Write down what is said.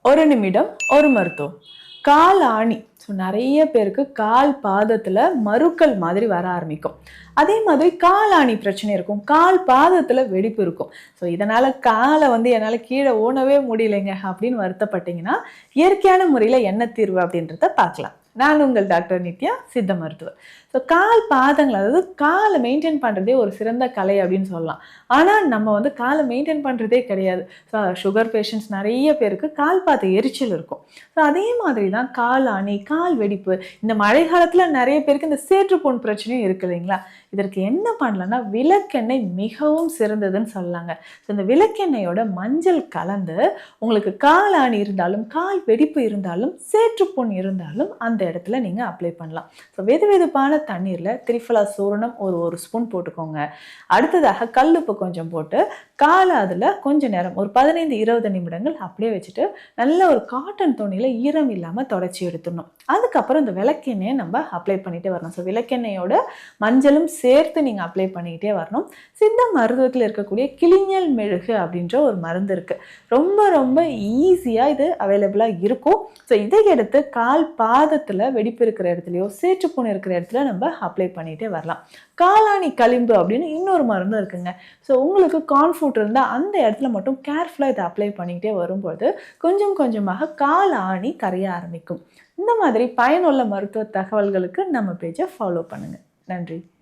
ஒரு நிமிடம் ஒரு மருத்துவம். கால் ஆணி. ஸோ நிறைய பேருக்கு கால் பாதத்தில் மருக்கள் மாதிரி வர ஆரம்பிக்கும். அதே மாதிரி கால் ஆணி பிரச்சனை இருக்கும், கால் பாதத்தில் வெடிப்பு இருக்கும். ஸோ இதனால் காலை என்னால் கீழே ஊனவே முடியலைங்க அப்படின்னு வருத்தப்பட்டீங்கன்னா இயற்கையான முறையில் என்ன தீர்வு அப்படின்றத பார்க்கலாம். நான் உங்கள் டாக்டர் நித்யா, சித்த மருத்துவர். ஸோ கால் பாதங்கள், அதாவது காலை மெயின்டைன் பண்ணுறதே ஒரு சிறந்த கலை அப்படின்னு சொல்லலாம். ஆனால் நம்ம காலை மெயின்டைன் பண்ணுறதே கிடையாது. ஸோ சுகர் பேஷண்ட்ஸ் நிறைய பேருக்கு கால் பாத எரிச்சல் இருக்கும். ஸோ அதே மாதிரி தான் கால் ஆணி, கால் வெடிப்பு. இந்த மழை காலத்தில் நிறைய பேருக்கு இந்த சேற்றுப்புண் பிரச்சனையும் இருக்கு இல்லைங்களா? இதற்கு என்ன பண்ணலாம்னா விளக்கெண்ணெய் மிகவும் சிறந்ததுன்னு சொல்லலாங்க. ஸோ இந்த விளக்கெண்ணெயோட மஞ்சள் கலந்து உங்களுக்கு கால் ஆணி இருந்தாலும், கால் வெடிப்பு இருந்தாலும், சேற்றுப்புண் இருந்தாலும் அந்த இடத்துல நீங்கள் அப்ளை பண்ணலாம். ஸோ வெது வெதுப்பான தண்ணீரில் திரிஃபலா சூரணம் ஒரு ஸ்பூன் போட்டுக்கோங்க. அடுத்ததாக கல்லுப்பு கொஞ்சம் போட்டு காலை அதில் கொஞ்சம் நேரம் ஒரு 15-20 நிமிடங்கள் அப்படியே வச்சுட்டு நல்ல ஒரு காட்டன் துணியில் ஈரம் இல்லாமல் தொடச்சி எடுத்துடணும். அதுக்கப்புறம் இந்த விளக்கெண்ணெயை நம்ம அப்ளை பண்ணிகிட்டே வரணும். ஸோ விளக்கெண்ணெயோட மஞ்சளும் சேர்த்து நீங்கள் அப்ளை பண்ணிக்கிட்டே வரணும். சித்த மருத்துவத்தில் இருக்கக்கூடிய கிளிஞ்சல் மெழுகு அப்படின்ற ஒரு மருந்து இருக்குது. ரொம்ப ரொம்ப ஈஸியாக இது அவைலபிளாக இருக்கும். ஸோ இதை எடுத்து கால் பாதத்தில் வெடிப்பு இருக்கிற இடத்துலையோ சேற்றுப்புண் இருக்கிற இடத்துல நம்ம அப்ளை பண்ணிகிட்டே வரலாம். காலாணி களிம்பு அப்படின்னு இன்னொரு மருந்து இருக்குங்க. ஸோ உங்களுக்கு கான்ஃபுட் இருந்தால் அந்த இடத்துல மட்டும் கேர்ஃபுல்லாக இதை அப்ளை பண்ணிக்கிட்டே வரும்போது கொஞ்சம் கொஞ்சமாக கால் ஆணி கரைய ஆரம்பிக்கும். இந்த மாதிரி பயனுள்ள மருத்துவ தகவல்களுக்கு நம்ம பேஜை ஃபாலோ பண்ணுங்கள். நன்றி.